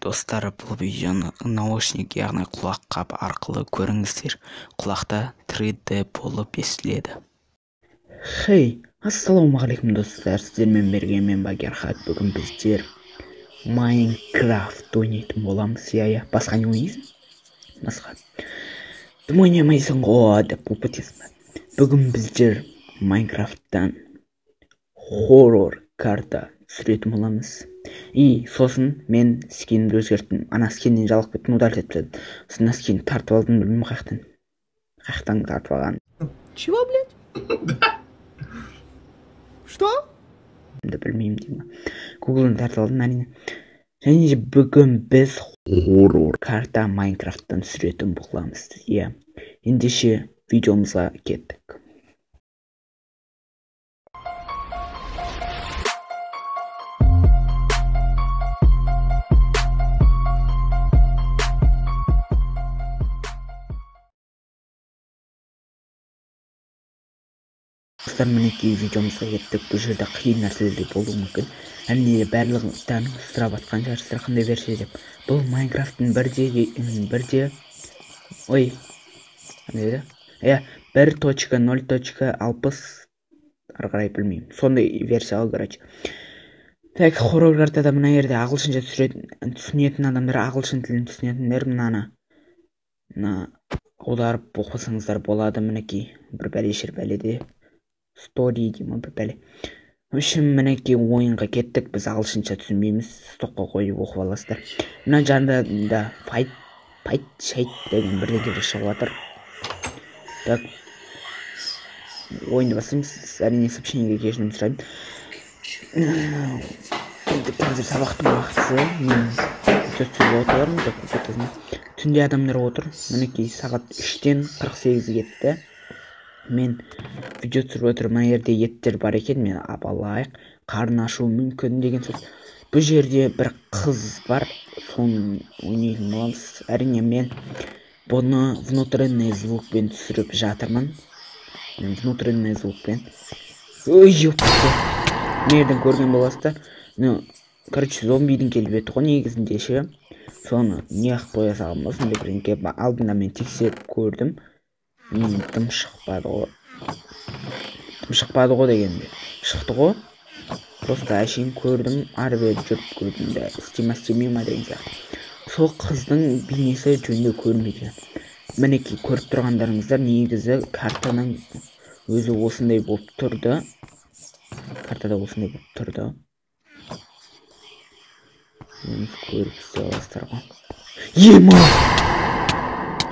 Достар, бұл видеоны наушник, яғни құлаққап арқылы көріңіздер. Құлақта 3D болып естіледі. Хей, ассалаумағалейкум достар, сіздермен бірге мен Багерхат. Бүгін біздер Майнкрафт ойнайтын боламыз. Басқа не ойнайсың? Басқа. Дым ойнамайсың ғой деп бұлпытесің. Бүгін біздер Майнкрафттан хоррор карта түсіретін боламыз. Сосын мен скинімді өзгерттім. Ана скиннен жалығып кеттім, удалить етіп. Сосын скин тартып алдым, білмеймін қаяқтан тартып алған. Чего, блядь? Что? Білмеймін деймін. Гуглдан тартып алдым, әрине. Және бүгін біз хоррор карта Майнкрафттан түсіретін боламыз. Ендеше видеомызға кеттік. Достар, мінекей видеомызға кеттік. Бұл жерде қиын нәрселер болуы мүмкін. Әне барлығын сұрап атқан жарыстар қандай версия деп. Бұл Майнкрафттың бірде 1.0.60 ары қарай білмеймін. Сондай версия ал, короче. Так, хоррор картада мына жерде ағылшынша түсінетін адамдар, ағылшын тілін түсінетіндер мына аударып оқысаңыздар болады. Мінекей бір бәлешер бәледе стори деймін, бір бәле. В общем, мінекей ойынға кеттік. Біз ағылшынша түсінбейміз, стоққа қойып оқып аласыздар. Мына жанында файт деген бірдеңе шығып жатыр. Так, ойынды бастаймыз. Әрине сообщениеге кешірім сұраймын. Қазір сабақтың уақытысы. Мен түсіп отырмын. Түнде адамдар отыр. Мінекей сағат 3-тен 48 кетті. Мен видео түсіріп отырмын. Мына жерде еттер бар екен. Мен алайық. Қарын ашу мүмкін деген сөз. Бұл жерде бір қыз бар. Соны ойнайтын боламыз. Әрине мен бұны внутренний звукпен түсіріп жатырмын. Внутренний звукпен. Мерден көрген боласыздар. Короче, зомбидің келбеті ғой негізінде ше. Соны неғып қоя салмасын деп бірінке алдында мен тексеріп көрдім. Дым шықпады ғой дегенде. Шықты ғой. Просто әшейін көрдім, ары бері жүріп көрдім де. Істемей ма деген сияқты. Сол қыздың бейнесі жөнде көрмейді. Мінекей көріп тұрғандарыңыздар, негізі картаның өзі осындай болып тұрды. Картада осындай болып тұрды. Көріп істей аласыздар ғой.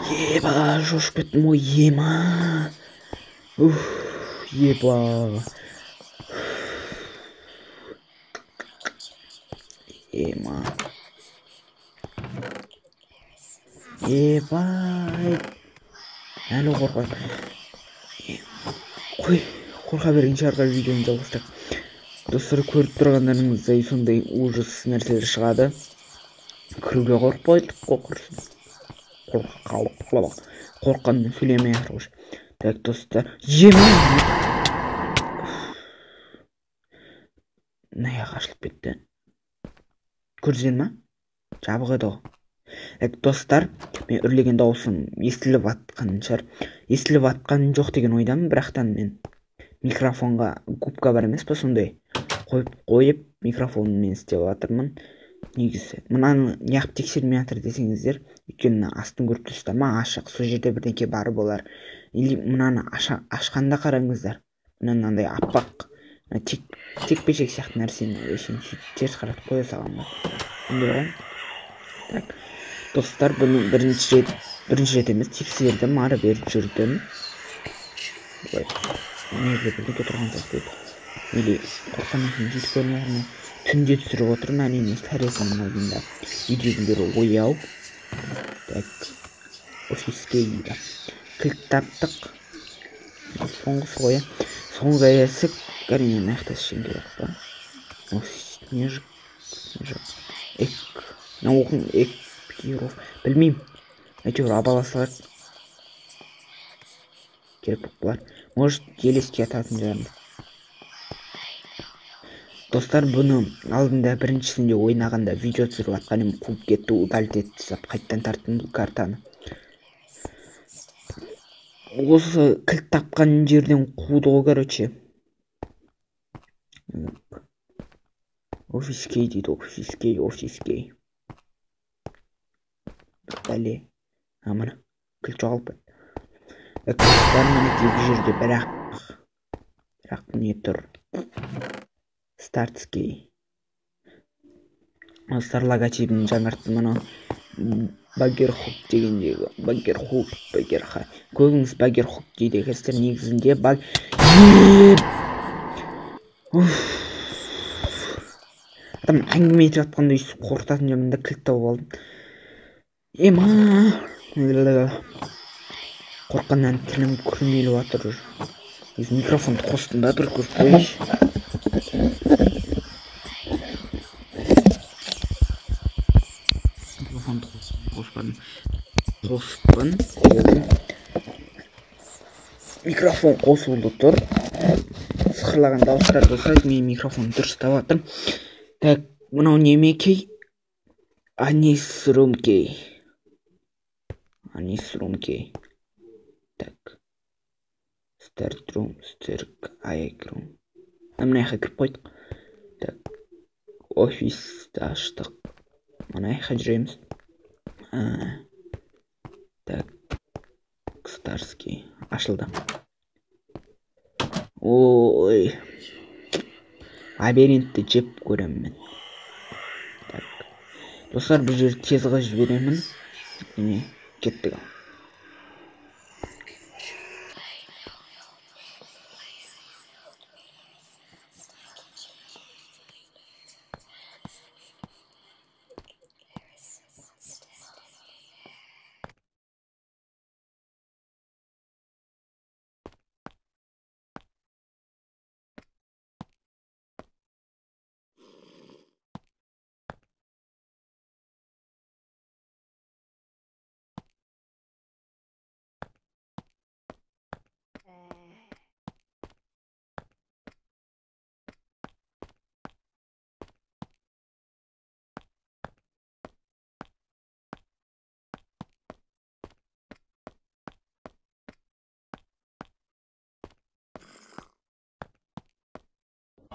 Еба, жошып кеттім ғой, ема. Еба. Ебай. Әлі қорқай. Қой, қорқа берген шығарға видеоны жалғастырайық. Достар, көріп тұрғандарыңыздай сондай ужас нәрселер шығады. Кіруге қорықпайдық, қорқырсын. Қорққанды сөйлемей ақтырғыш. Так, достар, Наяқ ашылып кетті. Көрсен ма? Жабық еді ғой. Так, достар, мен үрлеген дауысым естіліп атқан шығар. Естіліп атқан жоқ деген ойдамын, бірақтан мен микрофонға губка бар емес па, сондай қойып микрофонмен істеп жатырмын. Негізі мынаны неғып тексермей жатыр десеңіздер, өйткені астын көріп тұрсыздар ма, ашық, сол жерде бірдеңке бар болар. Или мынаны ашқанда қараңыздар, мынандай аппақ текпешек сияқты нәрсені теріс қаратып қоя салған ба. Так, достар, бұны бірінші рет емес, тексердім, ары беріп жүрдім. Неге бірдеңке тұрған сияқты еді. Или қорқаннан кейін жетіп көрмей түнде түсіріп отырмын, әрине сәресінің алдында. Видеоның бері ояу. Так, офиске еді. Клик таптық. Соңғысы қоя. Соңғы есік, әрине наяқтас үшін керек па. Снежик. Оқың экпиров. Білмеймін. Әйтеуір абаласылар. Керек болып бұлар. Может, елеске ататын жармыз. Достар, бұны алдында біріншісінде ойнағанда видео түсіріп жатқан едім, қуып кетті, удалить етті жасап, қайттан тарттым бұл картаны. Осы кілт тапқан жерден қуды ғой, короче. Офискей дейді, офискей. Бәле. Амына, кілт жоғалып бәді. Достар, мінекей бұл жерде бірақ не тұр? Стартский. Достар, логотипін жаңарттым, мұны Баггерхук дегендегі. Баггерха. Көбіңіз Баггерхук дейді екенсіздер, негізінде Адам әңгіме етіп жатқанда қорқытатын жерімде кілт тауып алдым. Қорққаннан тілім күрмеліп жатыр. Микрофонды қостым да, бір көріп қойшы. Микрофонды қоспадым. Микрофон қосылды тұр. Сықырлаған дауыстар болса, мен микрофон дұрыстап жатырмын. Так, мынау немекей? Анисрумкей. Так. Стартрум, стырк, айкрум. Мына жаққа кіріп қойдық. Так. Офисті аштық. Мына жаққа жүреміз. Так. Старский. Ашылды. Ой. Лабиринтті жеп көремін. Так. Достар, бұл жерді тез ғып жіберемін. Кеттік.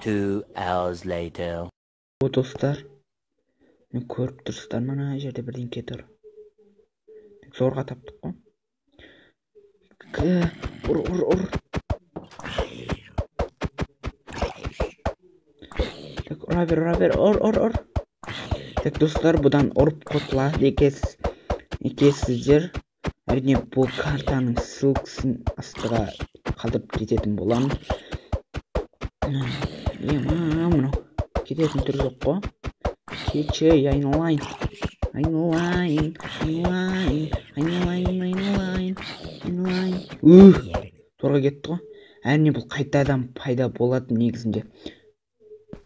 Two hours later. Dostlar, ne көріп тұрсыздар, мына жерде бірдеңке тұр. Зорға таптық қой. Ұр. Так, ұра бер, ұр. Так, достар, бұдан ұрып құтылады екенсіздер. Әрине, бұл картаның ссылкасын астыға қалдырып кететін боламын. Мынау кететін түр жоқ қой. Кетші, айналайын. Торға кетті ғой. Әрине, бұл қайтадан пайда болады негізінде.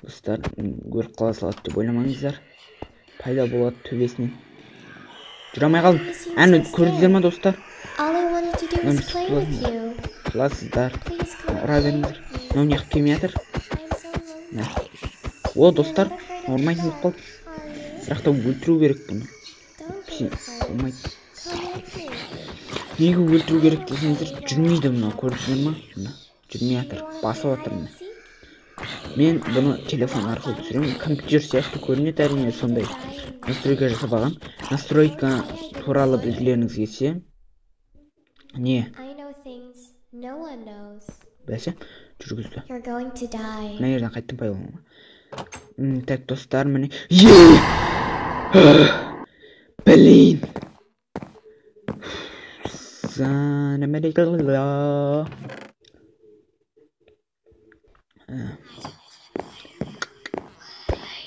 Достар, көріп қала салады деп ойламаңыздар. Пайда болады төбесінен. Жүре алмай қалдым. Әні көрдіңіздер ма, достар? Қыласыздар. Ұра беріңіздер. Мынау неғып келмей жатыр? О, достар, ұрмайтын болып қалды. Бірақ та өлтіру керек бұны. Неге өлтіру керек десеңіздер, жүрмейді мынау, көрдіңіздер ма? Жүрмей жатыр, басып жатыр мына. Мен бұны телефон арқылы түсіремін. Компьютер сияқты көрінеді, әрине сондай настройка жасап алған. Настройка туралы білгілеріңіз келсе, не? Бәсе, жүргізді. Мына жерден қайттым пайдалануға. Так, достар, міне. Блин.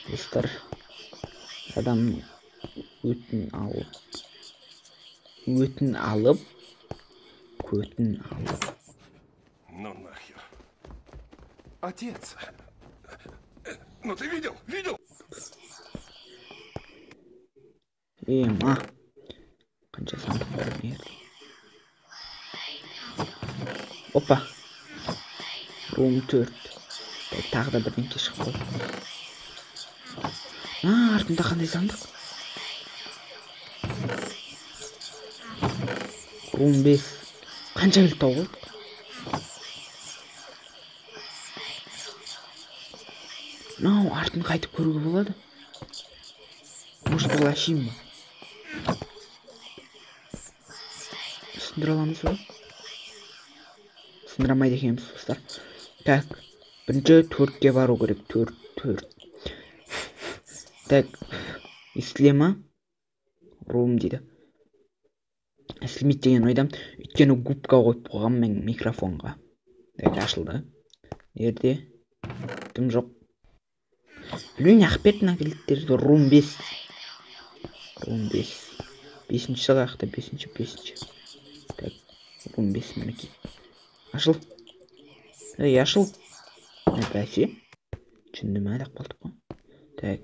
Достар, адам өтін алып. Ну нахер. Отец. Ну ты видел? Ма. Қанша сандық бар не? Опа. Рум 4. Так, тағы да бірдеңке шығып қалды. Артында қандай сандық? Рум 5. Қанша кілт тауып алдық? Артын қайтып көруге болады. Может, бұл ашим ба? Сындыра аламыз ба? Сындырамайды екенбіз, достар. Так, бірінші 4-ке бару керек. 4. Так, естіле ма? Рум дейді. Естілмейді деген ойдам. Өйткені губка қойып қойғам мен микрофонға. Так, ашылды. Ерде тым жоқ. Білмеймін, ақпет мына кілттерді. Рум 5. Рум 5. 5-ші қақта, 5-ші. Так, рум 5 мінекей. Ашыл. Ашыл. Бәсе. Чынды мәдақ болдық қой. Так.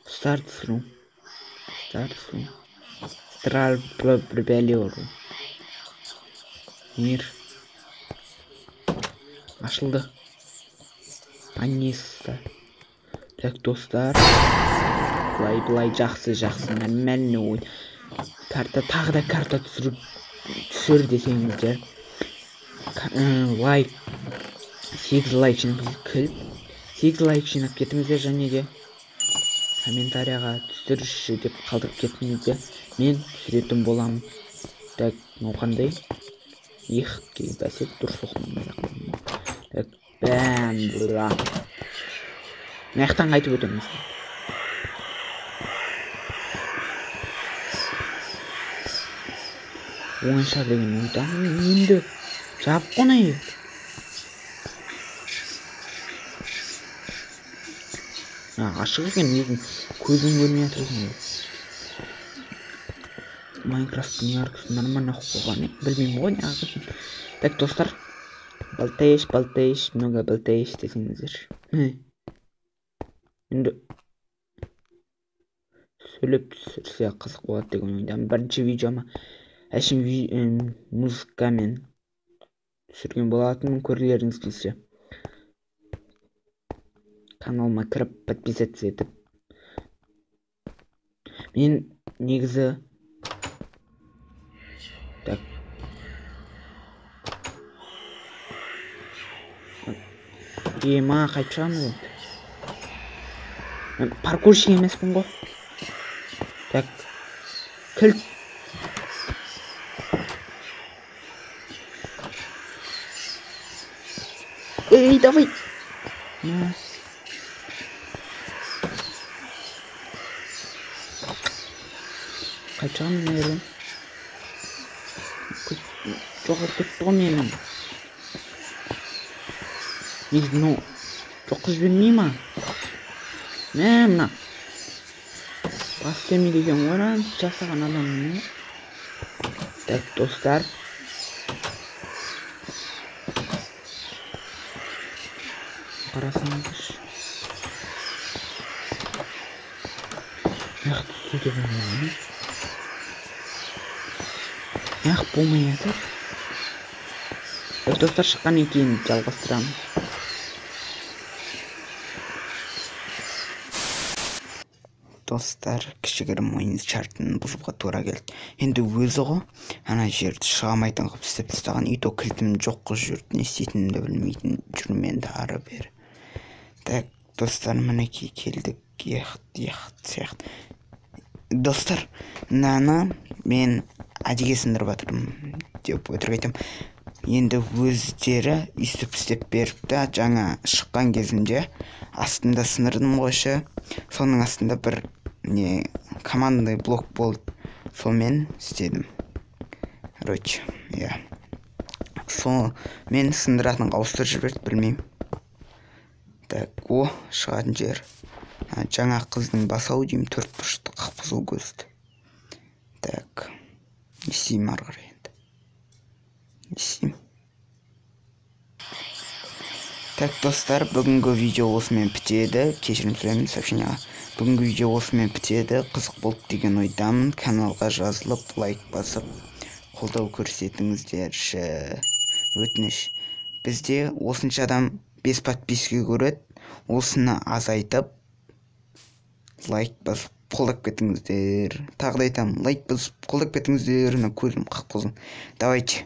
Start room. Стral прибелиору. Мир. Ашылды. Анниста. Так, достар. Былай жақсы. Мәлі ой. Тағы да карта түсір десеңіздер. Лайк. 8 лайк жинап кетіңіздер, және де комментарияға түсірші деп қалдырып кетіңіздер. Мен түсіретін боламын. Так, қандай? Ехке бәсет дұрыс оқымайды. Так, бәм, бұра. Маяқтан қайтып өтеміз. Оңайша деген ойдан енді жабып қонайық. Ашық екен, өзім көзім көрмей жатыр екен. Майнкрафттың яркосы нормально қойған, білмеймін ғой, не ағылшын. Так, достар, балтайш, много балтайш десеңіздер. Енді сөйлеп түсірсе қызық болады деген ойдамын. Бірінші видеома әшім музыкамен түсірген болатынмын, көргілеріңіз келсе. Каналыма кіріп подписаться етіп. Мен негізі так. Ма қайтып шығамыз ғой. Мен паркурщик емеспін ғой. Так. Кілт. Эй, давай. Қайтшағым нәйрен. Жоғыр кетті ғой менің. Негізі, жоққа жібермей ма? Мына. Бас демейді екен оран жасаған адамның. Так, достар. Қарасаңыз. Яқты сөйте болмайды. Яқ болмай жатыр. Достар шыққаннан кейін жалғастырамын. Достар, кішігірім ойын шартын бұзуға тура келді. Енді өзі ғой, ана жерді шығамайтын қып істеп тастаған. Үйде кілтім жоқ қыз жүрді, не істейтінімді білмейтін жүрмен ары бері. Так, достар, мінекей келдік. Сияқты. Достар, мынаны мен әдеге сындырып жатырмын деп өтірік айтамын. Енді өздері үстіп істеп беріпті. Жаңа шыққан кезімде астында сындырдым қойшы. Соның астында бір командный блок болды. Сонымен істедім. Короче, я. Сол мен сындыратын ауыстырып жіберді, білмеймін. Так, шығатын жер. Жаңа қыздың басау деймін, 4 бұрышты қақпызыл көзді. Так, не істеймін ары қарай енді. Не істеймін. Так, достар, бүгінгі видео осымен бітеді. Кешірім сұраймын сообщенияға. Бүгінгі видео осымен бітеді. Қызық болды деген ойдамын. Каналға жазылып, лайк басып, қолдау көрсетіңіздерші. Өтініш. Бізде осынша адам 5 подписка көреді. Осыны азайтып лайк басып қолдап кетіңіздер. Тағы да айтамын, лайк басып қолдап кетіңіздер. Мына көзім қып-қызыл. Давайте